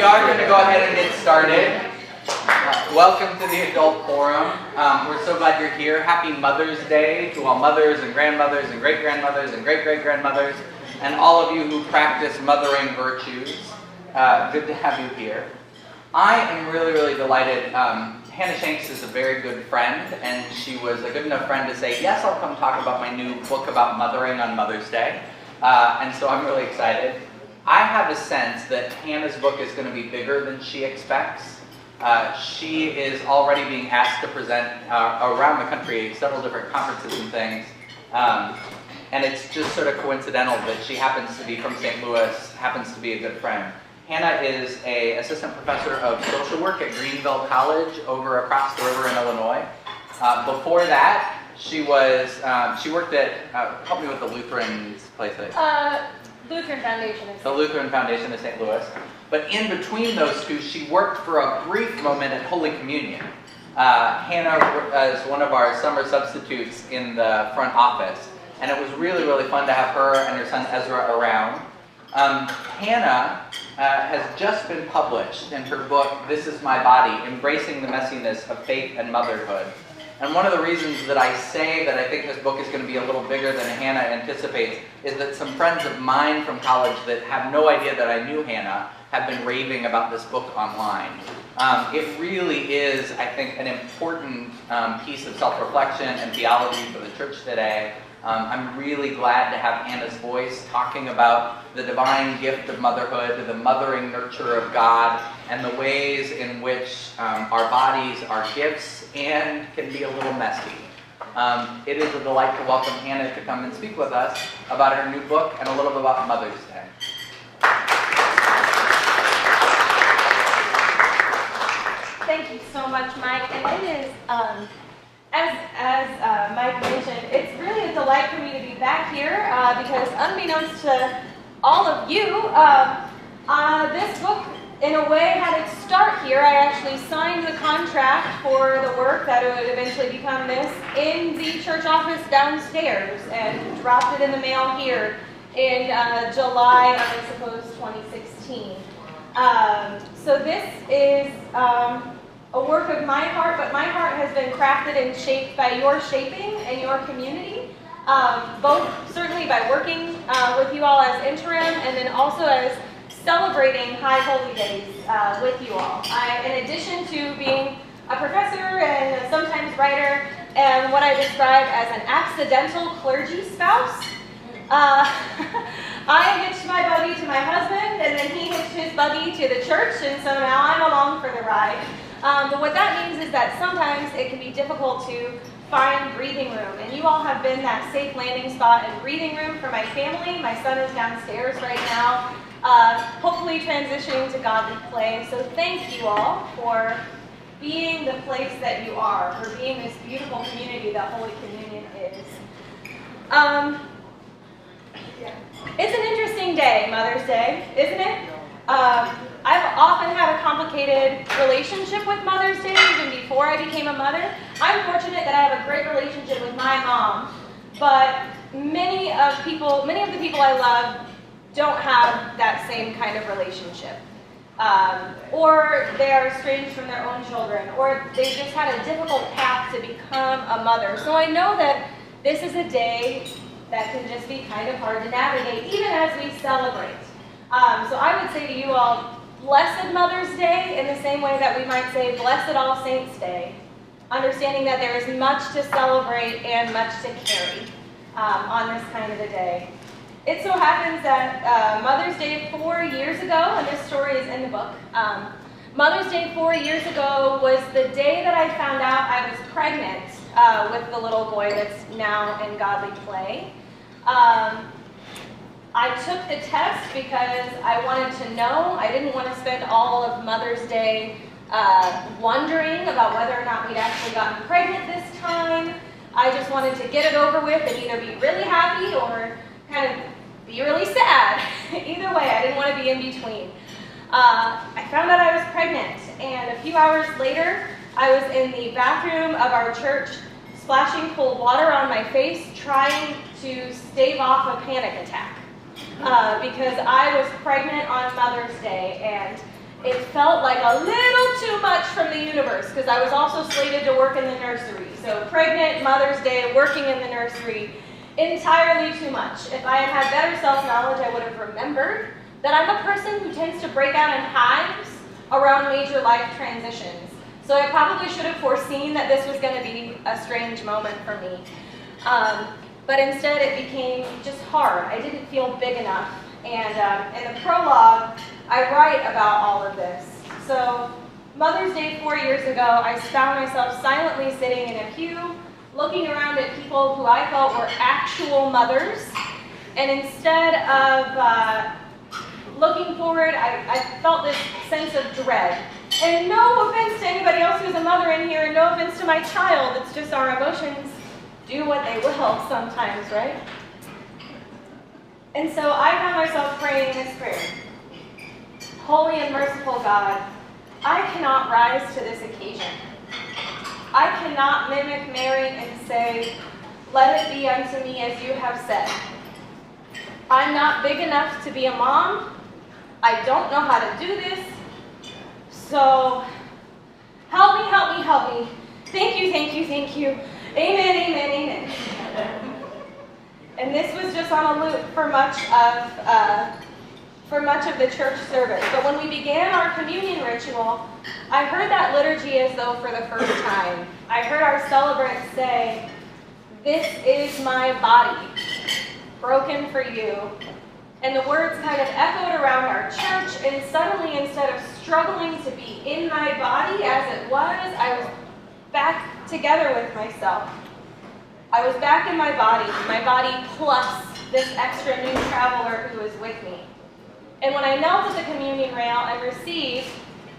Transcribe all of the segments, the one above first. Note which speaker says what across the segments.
Speaker 1: We are going to go ahead and get started. Welcome to the Adult Forum. We're so glad you're here. Happy Mother's Day to all mothers and grandmothers and great-grandmothers and great-great-grandmothers and all of you who practice mothering virtues. Good to have you here. I am really, really delighted. Hannah Shanks is a very good friend, and she was a good enough friend to say, yes, I'll come talk about my new book about mothering on Mother's Day. And so I'm really excited. I have a sense that Hannah's book is going to be bigger than she expects. She is already being asked to present around the country, several different conferences and things. And it's just sort of coincidental that she happens to be from St. Louis, happens to be a good friend. Hannah is an assistant professor of social work at Greenville College over across the river in Illinois. Before that, she worked at, help me with the Lutheran's place.
Speaker 2: Lutheran Foundation.
Speaker 1: The Lutheran Foundation of St. Louis. But in between those two, she worked for a brief moment at Holy Communion. Hannah is one of our summer substitutes in the front office. And it was really, really fun to have her and her son Ezra around. Hannah has just been published in her book, This Is My Body, Embracing the Messiness of Faith and Motherhood. And one of the reasons that I say that I think this book is going to be a little bigger than Hannah anticipates is that some friends of mine from college that have no idea that I knew Hannah have been raving about this book online. It really is, I think, an important piece of self-reflection and theology for the church today. I'm really glad to have Hannah's voice talking about the divine gift of motherhood, the mothering nurture of God, and the ways in which our bodies are gifts and can be a little messy. It is a delight to welcome Hannah to come and speak with us about her new book and a little bit about Mother's Day.
Speaker 2: Thank you so much, Mike. And it is, as Mike mentioned, it's really a delight for me to be back here because unbeknownst to all of you, this book in a way had its start here. I actually signed the contract for the work that would eventually become this in the church office downstairs and dropped it in the mail here in July of, I suppose, 2016. So this is a work of my heart, but my heart has been crafted and shaped by your shaping and your community, both certainly by working with you all as interim and then also as celebrating High Holy Days with you all. In addition to being a professor and a sometimes writer and what I describe as an accidental clergy spouse, I hitched my buggy to my husband and then he hitched his buggy to the church, and so now I'm along for the ride. But what that means is that sometimes it can be difficult to find breathing room, and you all have been that safe landing spot and breathing room for my family. My son is downstairs right now, hopefully transitioning to godly play. So thank you all for being the place that you are, for being this beautiful community that Holy Communion is. It's an interesting day, Mother's Day, isn't it? I've often had a complicated relationship with Mother's Day, even before I became a mother. I'm fortunate that I have a great relationship with my mom, but many of the people I love don't have that same kind of relationship. Or they are estranged from their own children, or they just had a difficult path to become a mother. So I know that this is a day that can just be kind of hard to navigate, even as we celebrate. So I would say to you all, Blessed Mother's Day in the same way that we might say Blessed All Saints Day, understanding that there is much to celebrate and much to carry on this kind of a day. It so happens that Mother's Day 4 years ago, and this story is in the book, Mother's Day 4 years ago was the day that I found out I was pregnant with the little boy that's now in godly play. I took the test because I wanted to know. I didn't want to spend all of Mother's Day wondering about whether or not we'd actually gotten pregnant this time. I just wanted to get it over with and either be really happy or kind of be really sad. Either way, I didn't want to be in between. I found out I was pregnant, and a few hours later, I was in the bathroom of our church splashing cold water on my face, trying to stave off a panic attack. Because I was pregnant on Mother's Day, and It felt like a little too much from the universe because I was also slated to work in the nursery. So pregnant, Mother's Day, working in the nursery, entirely too much. If I had had better self-knowledge, I would have remembered that I'm a person who tends to break out in hives around major life transitions. So I probably should have foreseen that this was going to be a strange moment for me. But instead it became just hard. I didn't feel big enough. And in the prologue, I write about all of this. So Mother's Day 4 years ago, I found myself silently sitting in a pew, looking around at people who I felt were actual mothers. And instead of looking forward, I felt this sense of dread. And no offense to anybody else who's a mother in here, and no offense to my child, it's just our emotions do what they will sometimes, right? And so I found myself praying this prayer. Holy and merciful God, I cannot rise to this occasion. I cannot mimic Mary and say, let it be unto me as you have said. I'm not big enough to be a mom. I don't know how to do this. So help me, help me, help me. Thank you, thank you, thank you. Amen, amen, amen. And this was just on a loop for much of the church service. But when we began our communion ritual, I heard that liturgy as though for the first time. I heard our celebrants say, this is my body, broken for you. And the words kind of echoed around our church, and suddenly, instead of struggling to be in my body as it was, I was back together with myself. I was back in my body plus this extra new traveler who was with me. And when I knelt at the communion rail and received,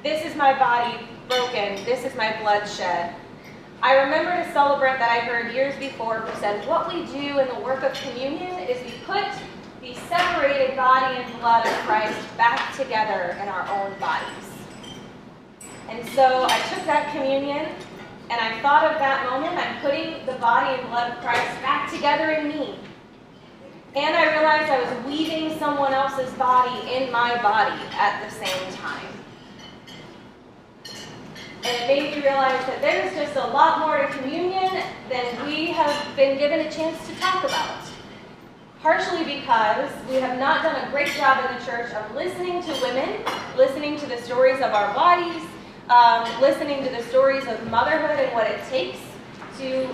Speaker 2: this is my body broken, this is my blood shed, I remembered a celebrant that I heard years before who said, what we do in the work of communion is we put the separated body and blood of Christ back together in our own bodies. And so I took that communion, and I thought of that moment. I'm putting the body and blood of Christ back together in me. And I realized I was weaving someone else's body in my body at the same time. And it made me realize that there's just a lot more to communion than we have been given a chance to talk about. Partially because we have not done a great job in the church of listening to women, listening to the stories of our bodies, listening to the stories of motherhood and what it takes to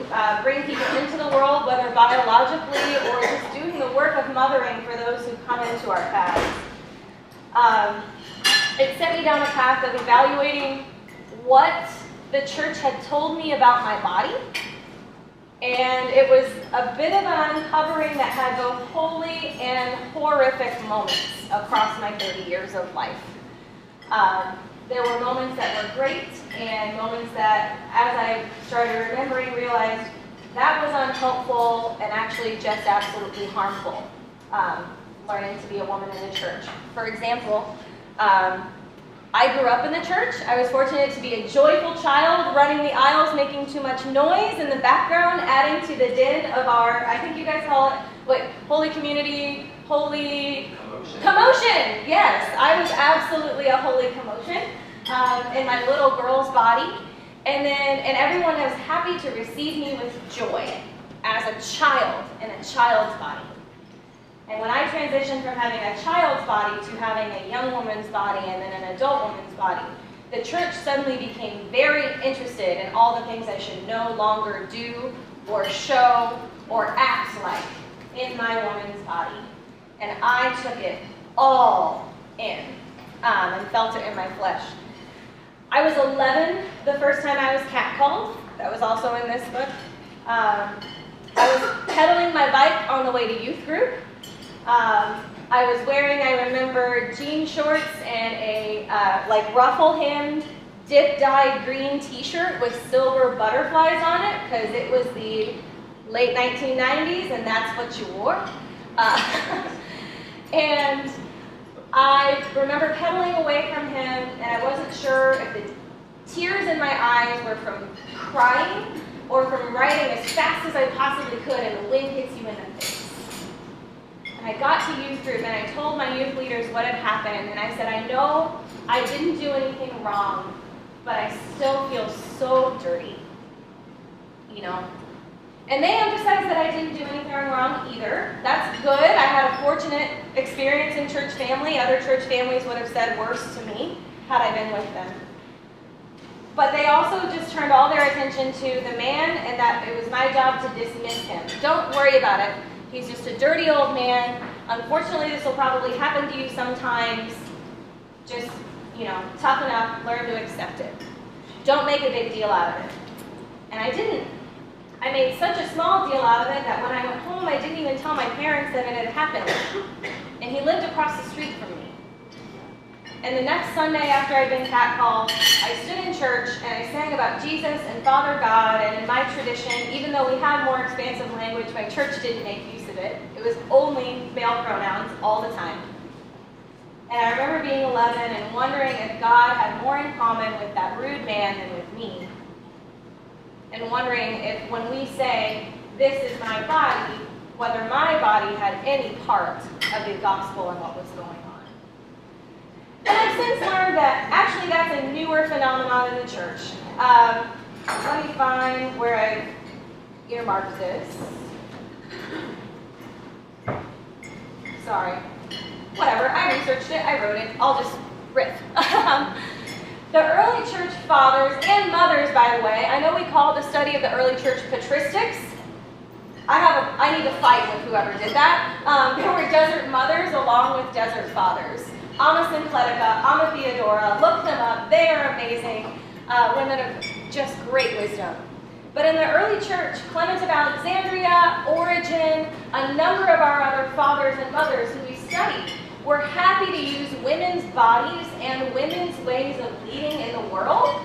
Speaker 2: bring people into the world, whether biologically or just doing the work of mothering for those who come into our paths. It set me down a path of evaluating what the church had told me about my body. And it was a bit of an uncovering that had both holy and horrific moments across my 30 years of life. There were moments that were great and moments that, as I started remembering, realized that was unhelpful and actually just absolutely harmful, learning to be a woman in the church. For example, I grew up in the church. I was fortunate to be a joyful child, running the aisles, making too much noise in the background, adding to the din of our, I think you guys call it, holy community, holy commotion. Yes, I was absolutely a holy commotion in my little girl's body. And everyone was happy to receive me with joy as a child in a child's body. And when I transitioned from having a child's body to having a young woman's body and then an adult woman's body, the church suddenly became very interested in all the things I should no longer do or show or act like in my woman's body. And I took it all in and felt it in my flesh. I was 11 the first time I was catcalled. That was also in this book. I was pedaling my bike on the way to youth group. I was wearing, I remember, jean shorts and a ruffle-hemmed, dip-dyed green t-shirt with silver butterflies on it because it was the late 1990s and that's what you wore. And I remember pedaling away from him and I wasn't sure if the tears in my eyes were from crying or from riding as fast as I possibly could and the wind hits you in the face. And I got to youth group and I told my youth leaders what had happened and I said, I know I didn't do anything wrong, but I still feel so dirty, you know? And they emphasize that I didn't do anything wrong either. That's good. I had a fortunate experience in church family. Other church families would have said worse to me had I been with them. But they also just turned all their attention to the man and that it was my job to dismiss him. Don't worry about it. He's just a dirty old man. Unfortunately, this will probably happen to you sometimes. Just, you know, toughen up, learn to accept it. Don't make a big deal out of it. And I didn't. I made such a small deal out of it that when I went home, I didn't even tell my parents that it had happened. And he lived across the street from me. And the next Sunday after I'd been catcalled, I stood in church and I sang about Jesus and Father God, and in my tradition, even though we had more expansive language, my church didn't make use of it. It was only male pronouns all the time. And I remember being 11 and wondering if God had more in common with that rude man than with me. And wondering if when we say, this is my body, whether my body had any part of the gospel and what was going on. And I've since learned that actually that's a newer phenomenon in the church. Let me find where I earmarked this. Sorry. Whatever, I researched it, I wrote it, I'll just riff. The early church fathers and mothers, by the way, I know we call the study of the early church patristics. I need to fight with whoever did that. There were desert mothers along with desert fathers. Amma Syncletica, Amma Theodora, look them up, they are amazing. Women of just great wisdom. But in the early church, Clement of Alexandria, Origen, a number of our other fathers and mothers who we studied, were happy to use women's bodies and women's ways of leading in the world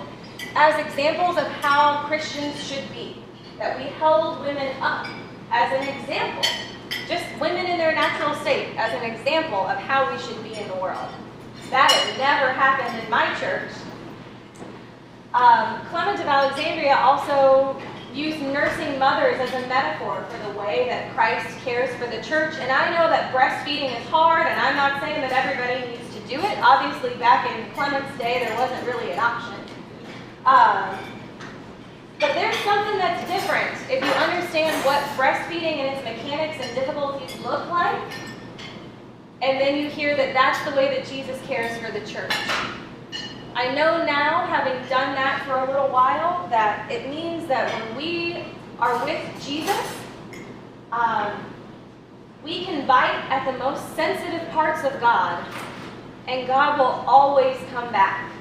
Speaker 2: as examples of how Christians should be. That we held women up as an example, just women in their natural state, as an example of how we should be in the world. That had never happened in my church. Clement of Alexandria also used nursing mothers as a metaphor for the way that Christ cares for the church. And I know that breastfeeding is hard, and I'm not saying that everybody needs to do it. Obviously, back in Clement's day, there wasn't really an option. But there's something that's different if you understand what breastfeeding and its mechanics and difficulties look like, and then you hear that that's the way that Jesus cares for the church. I know now, having done that for a little while, that it means that when we are with Jesus, we can bite at the most sensitive parts of God, and God will always come back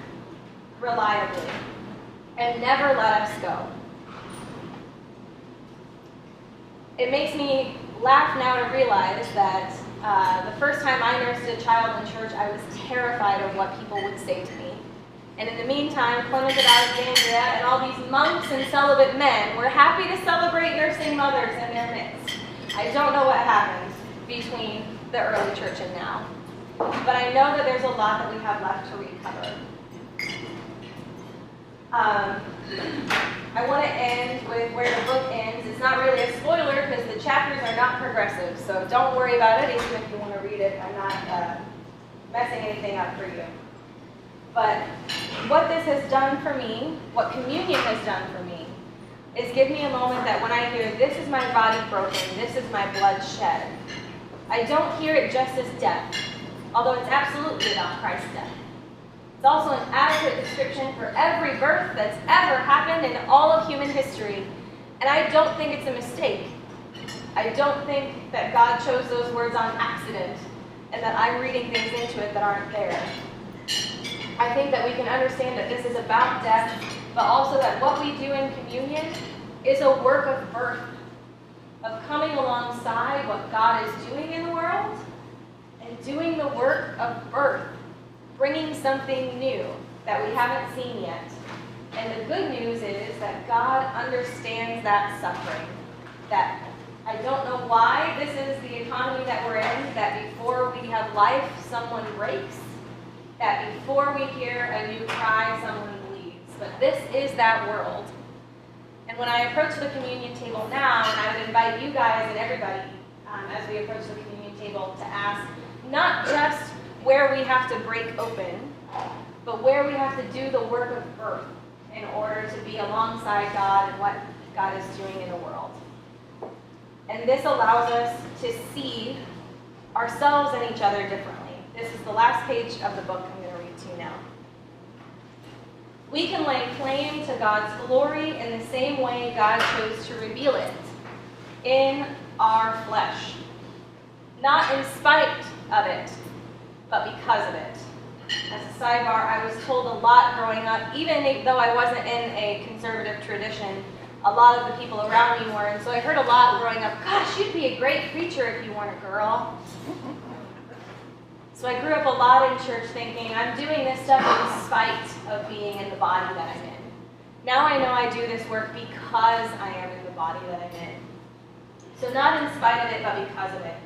Speaker 2: reliably and never let us go. It makes me laugh now to realize that the first time I nursed a child in church, I was terrified of what people would say to me. And in the meantime, Clement of Alexandria and all these monks and celibate men were happy to celebrate nursing mothers in their midst. I don't know what happened between the early church and now, but I know that there's a lot that we have left to recover. I want to end with where the book ends. It's not really a spoiler because the chapters are not progressive, so don't worry about it even if you want to read it. I'm not messing anything up for you. But what this has done for me, what communion has done for me, is give me a moment that when I hear, this is my body broken, this is my blood shed, I don't hear it just as death, although it's absolutely about Christ's death. It's also an adequate description for every birth that's ever happened in all of human history, and I don't think it's a mistake. I don't think that God chose those words on accident, and that I'm reading things into it that aren't there. I think that we can understand that this is about death, but also that what we do in communion is a work of birth, of coming alongside what God is doing in the world and doing the work of birth, bringing something new that we haven't seen yet. And the good news is that God understands that suffering, that I don't know why this is the economy that we're in, that before we have life, someone breaks, that before we hear a new cry, someone bleeds. But this is that world. And when I approach the communion table now, and I would invite you guys and everybody as we approach the communion table to ask not just where we have to break open, but where we have to do the work of birth in order to be alongside God and what God is doing in the world. And this allows us to see ourselves and each other differently. This is the last page of the book I'm going to read to you now. We can lay claim to God's glory in the same way God chose to reveal it, in our flesh. Not in spite of it, but because of it. As a sidebar, I was told a lot growing up, even though I wasn't in a conservative tradition, a lot of the people around me were, and so I heard a lot growing up, gosh, you'd be a great preacher if you weren't a girl. So I grew up a lot in church thinking, I'm doing this stuff in spite of being in the body that I'm in. Now I know I do this work because I am in the body that I'm in. So not in spite of it, but because of it.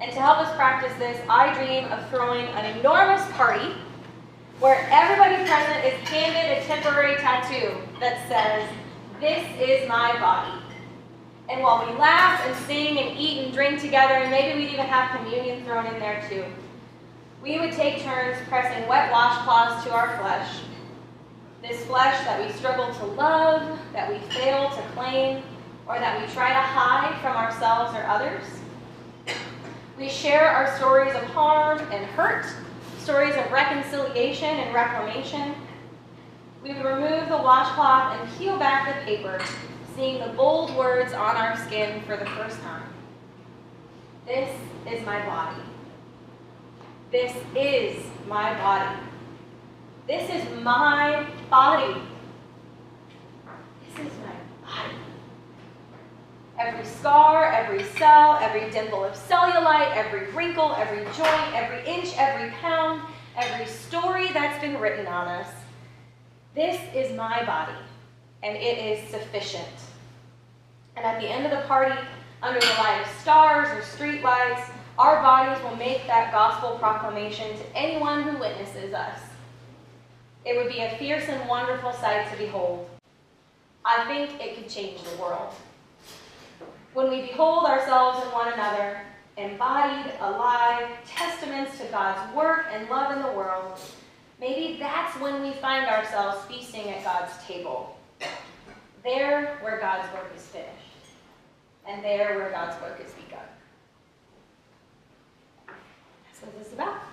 Speaker 2: And to help us practice this, I dream of throwing an enormous party where everybody present is handed a temporary tattoo that says, "This is my body." And while we laugh and sing and eat and drink together, and maybe we'd even have communion thrown in there too, we would take turns pressing wet washcloths to our flesh. This flesh that we struggle to love, that we fail to claim, or that we try to hide from ourselves or others. We share our stories of harm and hurt, stories of reconciliation and reclamation. We would remove the washcloth and peel back the paper, seeing the bold words on our skin for the first time. This is my body. This is my body. This is my body. This is my body. Every scar, every cell, every dimple of cellulite, every wrinkle, every joint, every inch, every pound, every story that's been written on us. This is my body, and it is sufficient. And at the end of the party, under the light of stars or street lights, our bodies will make that gospel proclamation to anyone who witnesses us. It would be a fierce and wonderful sight to behold. I think it could change the world. When we behold ourselves in one another, embodied, alive, testaments to God's work and love in the world, maybe that's when we find ourselves feasting at God's table. There where God's work is finished, and there where God's work is begun. That's what this is about.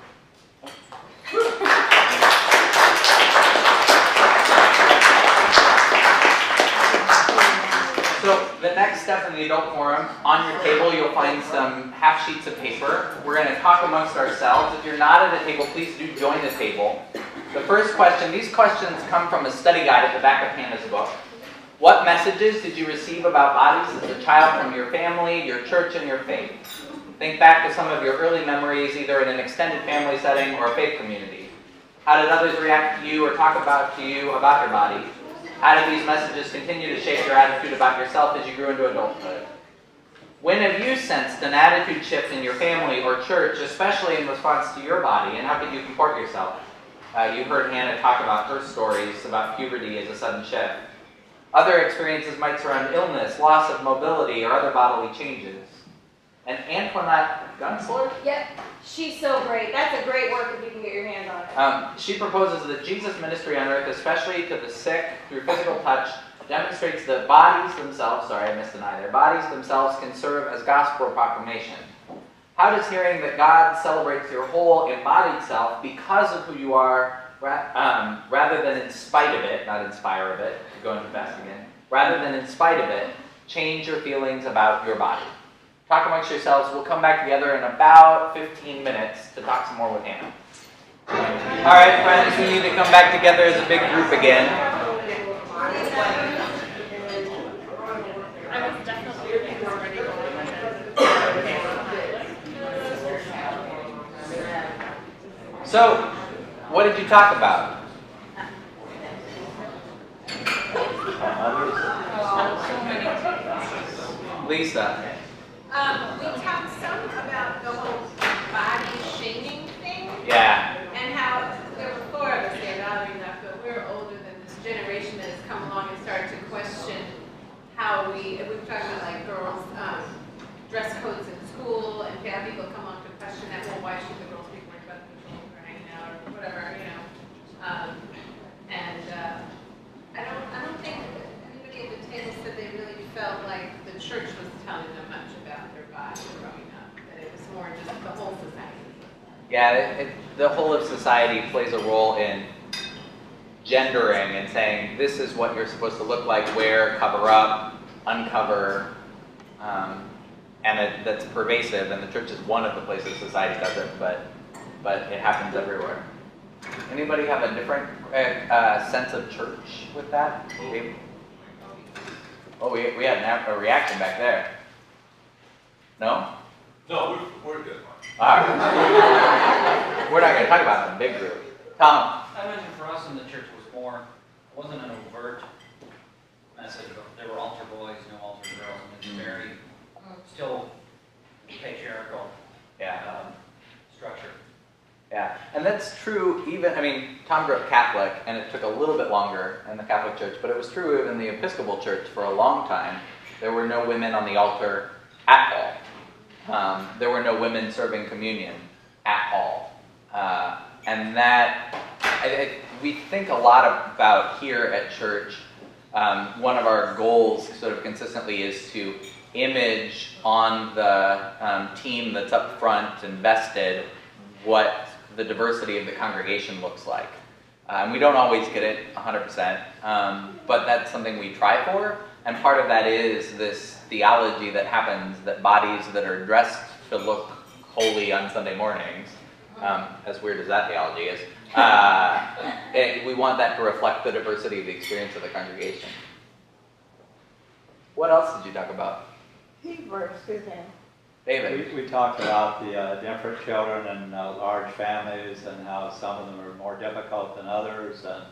Speaker 1: So the next step in the adult forum, on your table you'll find some half sheets of paper. We're going to talk amongst ourselves. If you're not at a table, please do join the table. The first question, these questions come from a study guide at the back of Hannah's book. What messages did you receive about bodies as a child from your family, your church, and your faith? Think back to some of your early memories, either in an extended family setting or a faith community. How did others react to you or talk to you about your body? How did these messages continue to shape your attitude about yourself as you grew into adulthood? When have you sensed an attitude shift in your family or church, especially in response to your body, and how could you comport yourself? You heard Hannah talk about her stories about puberty as a sudden shift. Other experiences might surround illness, loss of mobility, or other bodily changes. And Antoinette Gunsler?
Speaker 2: Yep, she's so great. That's a great work if you can get your hands on it.
Speaker 1: She proposes that Jesus' ministry on earth, especially to the sick through physical touch, demonstrates that bodies themselves, sorry I missed an I there, bodies themselves can serve as gospel proclamation. How does hearing that God celebrates your whole embodied self because of who you are, rather than in spite of it, not inspire of it, going too fast again, rather than in spite of it, change your feelings about your body? Talk amongst yourselves. We'll come back together in about 15 minutes to talk some more with Hannah. All right, friends, we need to come back together as a big group again. So, what did you talk about? Lisa.
Speaker 3: We talked some about the whole body shaming thing.
Speaker 1: Yeah.
Speaker 3: And how there were four of us there, Valerie left, but we're older than this generation that has come along and started to question how we were talking about like girls' dress codes in school, and people come along to question that, well, why should the girls be worried about the girls are hanging out or whatever, you know. more just the whole society?
Speaker 1: Yeah, the whole of society plays a role in gendering and saying this is what you're supposed to look like, wear, cover up, uncover, and that's pervasive. And the church is one of the places society does it, but it happens everywhere. Anybody have a different sense of church with that? Oh, we had a reaction back there. No?
Speaker 4: No, we're good.
Speaker 1: All right. We're not going to talk about it in a big group. Tom?
Speaker 5: I mentioned for us in the church it wasn't an overt message, but there were altar boys, no altar girls, and it's very, still patriarchal structure.
Speaker 1: Yeah, and that's true even, Tom grew up Catholic, and it took a little bit longer in the Catholic Church, but it was true even in the Episcopal Church for a long time. There were no women on the altar at all. There were no women serving communion at all. And that, we think a lot about here at church. One of our goals sort of consistently is to image on the team that's up front and vested what the diversity of the congregation looks like. And we don't always get it 100%, but that's something we try for. And part of that is this theology that happens that bodies that are dressed to look holy on Sunday mornings, as weird as that theology is, we want that to reflect the diversity of the experience of the congregation. What else did you talk about?
Speaker 6: Teamwork, Suzanne.
Speaker 1: David?
Speaker 7: We talked about the different children and large families and how some of them are more difficult than others, and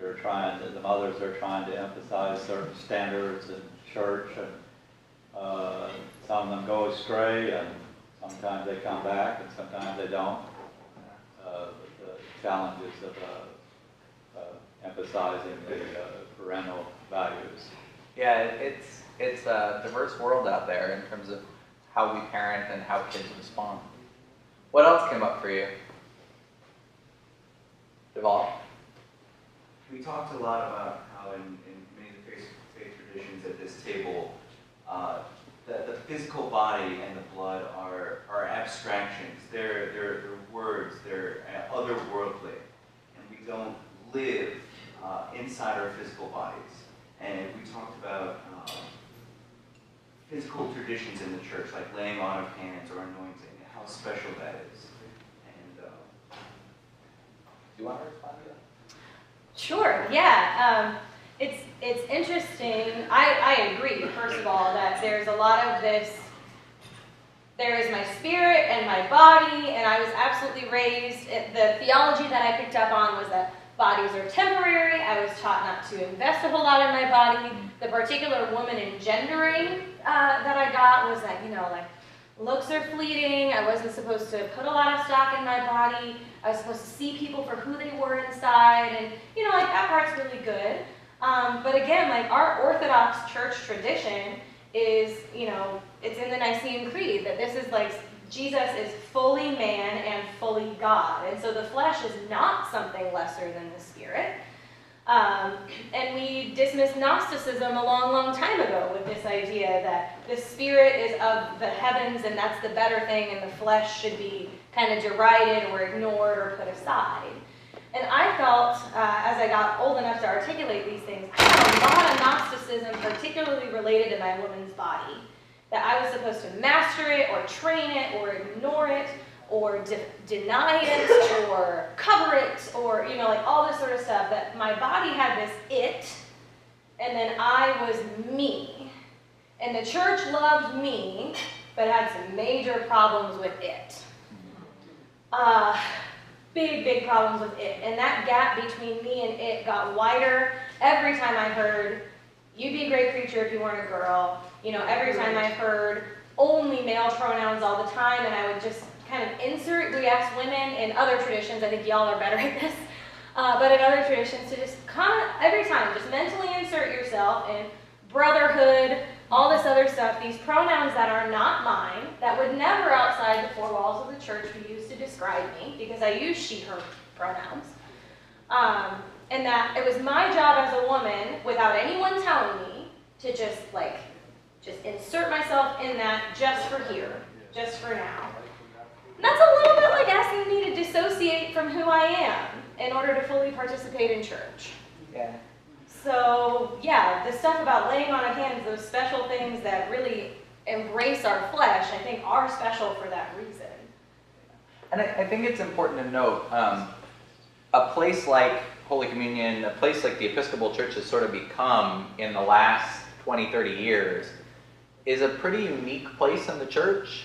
Speaker 7: the mothers are trying to emphasize certain standards in church, and some of them go astray, and sometimes they come back, and sometimes they don't. The challenges of emphasizing the parental values.
Speaker 1: Yeah, it's a diverse world out there in terms of how we parent and how kids respond. What else came up for you? Deval?
Speaker 8: We talked a lot about how in many of the faith traditions at this table, that the physical body and the blood are abstractions. They're words. They're otherworldly, and we don't live inside our physical bodies. And we talked about physical traditions in the church, like laying on of hands or anointing, and how special that is. And
Speaker 1: do you want to respond to that?
Speaker 2: Sure, yeah. It's interesting. I agree, first of all, that there's a lot of this, there is my spirit and my body, and I was absolutely raised, the theology that I picked up on was that bodies are temporary. I was taught not to invest a whole lot in my body. The particular woman engendering that I got was that, looks are fleeting. I wasn't supposed to put a lot of stock in my body. I was supposed to see people for who they were inside, and, that part's really good. But again, our Orthodox church tradition is, it's in the Nicene Creed that this is Jesus is fully man and fully God. And so the flesh is not something lesser than the spirit. And we dismissed Gnosticism a long, long time ago with this idea that the spirit is of the heavens and that's the better thing, and the flesh should be kind of derided or ignored or put aside. And I felt, as I got old enough to articulate these things, I had a lot of Gnosticism, particularly related to my woman's body, that I was supposed to master it or train it or ignore it or deny it or cover it or, all this sort of stuff, that my body had this it, and then I was me. And the church loved me, but had some major problems with it. Big problems with it. And that gap between me and it got wider every time I heard, you'd be a great preacher if you weren't a girl. Every time I heard only male pronouns all the time, and I would just kind of insert, we asked women in other traditions, I think y'all are better at this, but in other traditions to just every time, just mentally insert yourself in brotherhood, all this other stuff, these pronouns that are not mine, that would never outside the four walls of the church be used to describe me, because I use she, her pronouns. And that it was my job as a woman, without anyone telling me, to just insert myself in that just for here. just for now. And that's a little bit like asking me to dissociate from who I am in order to fully participate in church.
Speaker 1: Yeah.
Speaker 2: So yeah, the stuff about laying on of hands, those special things that really embrace our flesh, I think are special for that reason.
Speaker 1: And I think it's important to note, a place like Holy Communion, a place like the Episcopal Church has sort of become in the last 20, 30 years, is a pretty unique place in the church.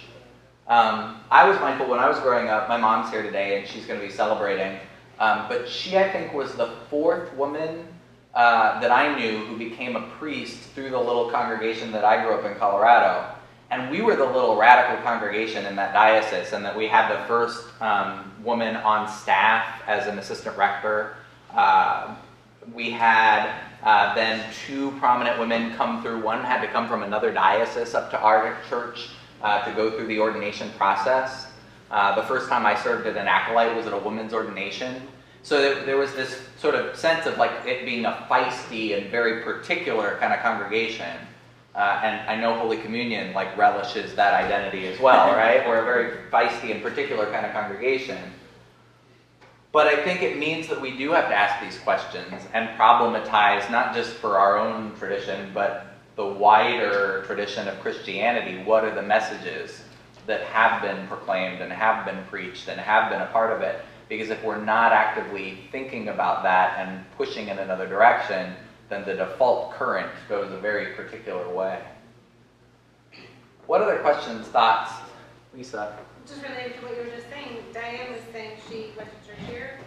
Speaker 1: I was mindful when I was growing up, my mom's here today and she's going to be celebrating, but she, I think, was the fourth woman that I knew who became a priest through the little congregation that I grew up in Colorado. And we were the little radical congregation in that diocese, and that we had the first woman on staff as an assistant rector. We had then two prominent women come through. One had to come from another diocese up to our church to go through the ordination process. The first time I served as an acolyte was at a woman's ordination. So there was this sort of sense of like it being a feisty and very particular kind of congregation. And I know Holy Communion like relishes that identity as well, right? We're a very feisty and particular kind of congregation. But I think it means that we do have to ask these questions and problematize not just for our own tradition, but the wider tradition of Christianity. What are the messages that have been proclaimed and have been preached and have been a part of it? Because if we're not actively thinking about that and pushing in another direction, then the default current goes a very particular way. What other questions, thoughts? Lisa?
Speaker 3: Just related to what you were just saying, Diane was saying she went to church here,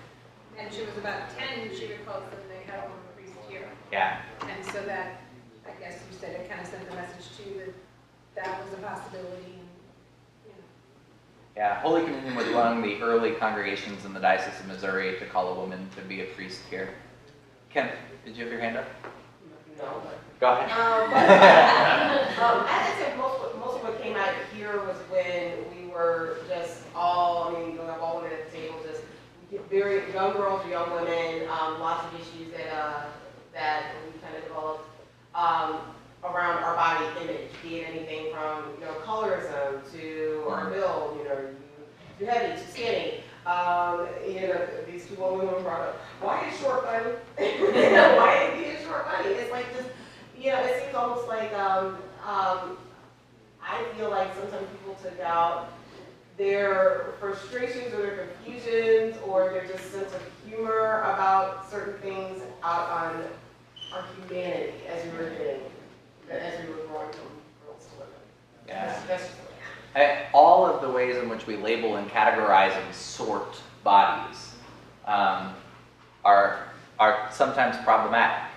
Speaker 3: and she was about 10, she recalls that they had a woman priest here.
Speaker 1: Yeah.
Speaker 3: And so that, I guess you said it kind of sent the message to you that that was a possibility. And, you know.
Speaker 1: Yeah, Holy Communion was one of the early congregations in the Diocese of Missouri to call a woman to be a priest here. Ken, did you have your hand up?
Speaker 9: No.
Speaker 1: Go ahead.
Speaker 9: I think most of what came out here was when we were just all, I mean, all women at the table, just very young girls, young women, lots of issues that we kind of developed around our body image, be it anything from, colorism to our build, you too heavy, too skinny. These two women brought up, why is short funny? Why is being short funny? It's like this, it seems almost like, I feel like sometimes people took out their frustrations or their confusions or their just sense of humor about certain things out on our humanity as we were growing from girls to women.
Speaker 1: Yeah.
Speaker 9: That's just
Speaker 1: All of the ways in which we label and categorize and sort bodies are sometimes problematic.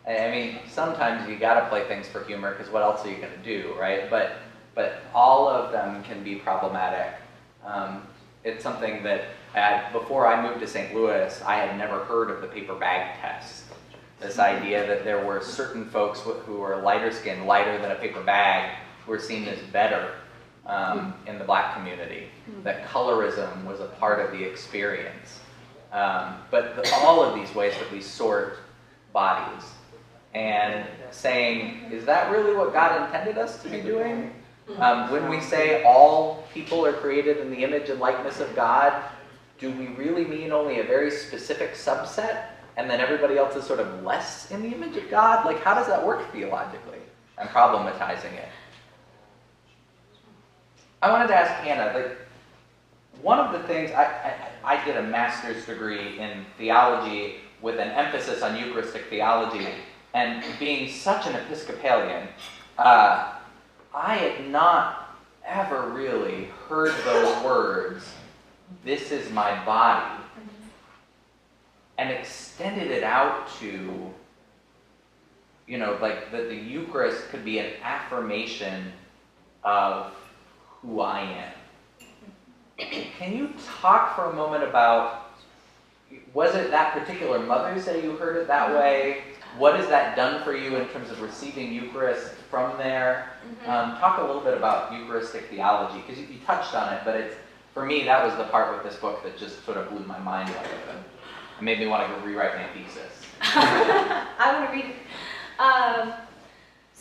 Speaker 1: I mean, sometimes you got to play things for humor because what else are you going to do, right? But all of them can be problematic. It's something that before I moved to St. Louis, I had never heard of the paper bag test. This idea that there were certain folks who were lighter skinned, lighter than a paper bag, who were seen as better in the black community. That colorism was a part of the experience. But all of these ways that we sort bodies and saying, is that really what God intended us to be doing? When we say all people are created in the image and likeness of God, do we really mean only a very specific subset and then everybody else is sort of less in the image of God? Like, how does that work theologically? I'm problematizing it. I wanted to ask Hannah, like, one of the things, I did a master's degree in theology with an emphasis on Eucharistic theology, and being such an Episcopalian, I had not ever really heard those words, this is my body, and extended it out to, like the Eucharist could be an affirmation of who I am. Can you talk for a moment about, was it that particular Mother's Day you heard it that way? What has that done for you in terms of receiving Eucharist from there? Talk a little bit about Eucharistic theology, because you touched on it, but for me, that was the part with this book that just sort of blew my mind wide open. It made me want to go rewrite my thesis.
Speaker 2: I want to read it.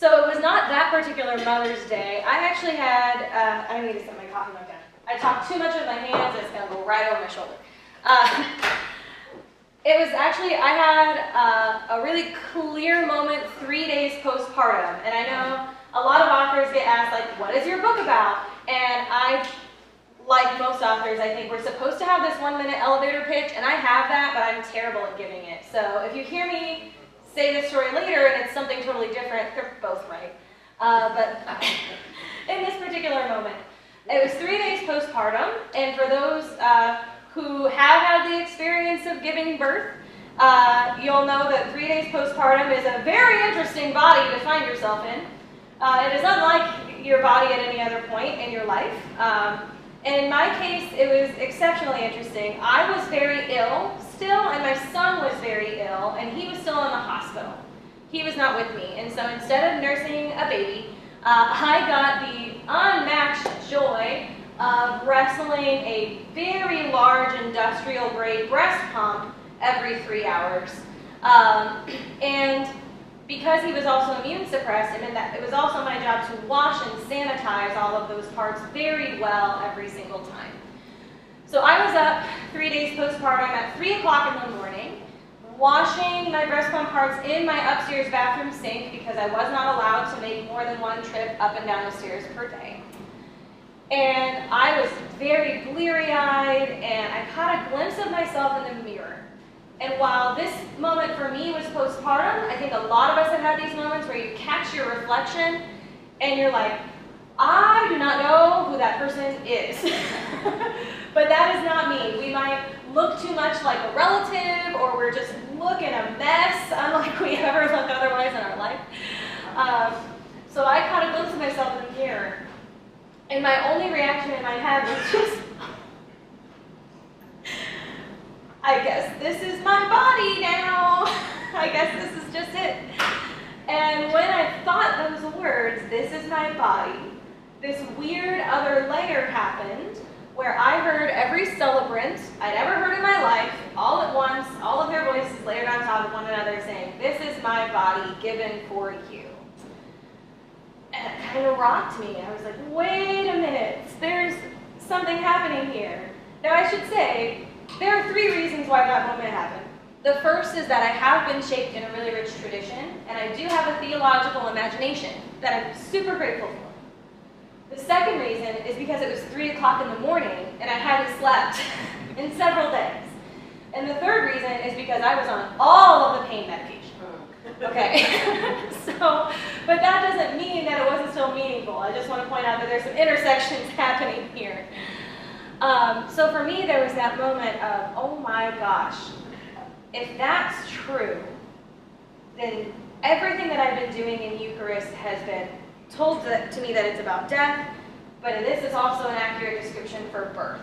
Speaker 2: So it was not that particular Mother's Day. I actually had, I need to set my coffee mug down. I talked too much with my hands, it's gonna go right over my shoulder. It was actually, I had a really clear moment 3 days postpartum. And I know a lot of authors get asked, like, what is your book about? And I, like most authors, I think we're supposed to have this 1-minute elevator pitch, and I have that, but I'm terrible at giving it. So if you hear me say this story later and it's something totally different, they're both right. But in this particular moment, it was 3 days postpartum, and for those who have had the experience of giving birth, you'll know that 3 days postpartum is a very interesting body to find yourself in. It is unlike your body at any other point in your life. And in my case, it was exceptionally interesting. I was very ill still, and my son was very ill, and he was still in the hospital. He was not with me, and so instead of nursing a baby, I got the unmatched joy of wrestling a very large industrial-grade breast pump every 3 hours. And because he was also immune suppressed, it meant that it was also my job to wash and sanitize all of those parts very well every single time. So I was up 3 days postpartum at 3 o'clock in the morning, washing my breast pump parts in my upstairs bathroom sink because I was not allowed to make more than one trip up and down the stairs per day. And I was very bleary-eyed, and I caught a glimpse of myself in the mirror. And while this moment for me was postpartum, I think a lot of us have had these moments where you catch your reflection, and you're like, I do not know who that person is. But that is not me. We might look too much like a relative, or we're just looking a mess, unlike we ever look otherwise in our life. So I caught a glimpse of myself in the mirror, and my only reaction in my head was just, I guess this is my body now. I guess this is just it. And when I thought those words, this is my body, this weird other layer happened where I heard every celebrant I'd ever heard in my life, all at once, all of their voices layered on top of one another saying, this is my body given for you. And it kind of rocked me. I was like, wait a minute, there's something happening here. Now I should say, there are 3 reasons why that moment happened. The first is that I have been shaped in a really rich tradition, and I do have a theological imagination that I'm super grateful for. The second reason is because it was 3 o'clock in the morning, and I hadn't slept in several days. And the third reason is because I was on all of the pain medication. Okay, but that doesn't mean that it wasn't still meaningful. I just want to point out that there's some intersections happening here. So for me, there was that moment of, oh my gosh, if that's true, then everything that I've been doing in Eucharist has been told to me that it's about death, but this is also an accurate description for birth.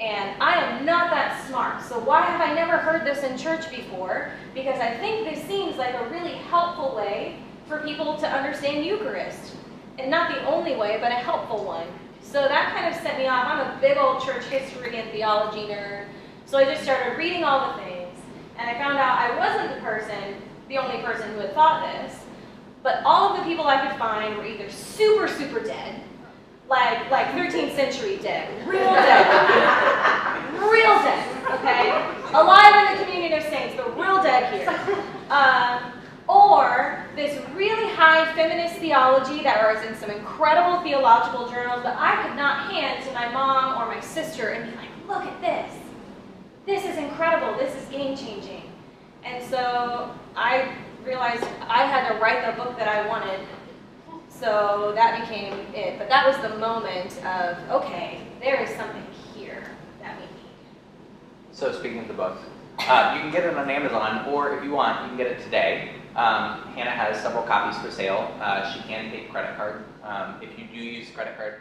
Speaker 2: And I am not that smart, so why have I never heard this in church before? Because I think this seems like a really helpful way for people to understand Eucharist. And not the only way, but a helpful one. So that kind of set me off. I'm a big old church history and theology nerd. So I just started reading all the things, and I found out I wasn't the only person who had thought this, but all of the people I could find were either super, super dead, like 13th century dead, real dead, okay? Alive in the communion of saints, but real dead here. Or this really high feminist theology that was in some incredible theological journals that I could not hand to my mom or my sister and be like, look at this. This is incredible. This is game-changing. And so I realized I had to write the book that I wanted. So that became it. But that was the moment of, okay, there is something here that we need.
Speaker 1: So speaking of the book, you can get it on Amazon, or if you want, you can get it today. Hannah has several copies for sale. She can take credit card. If you do use credit card,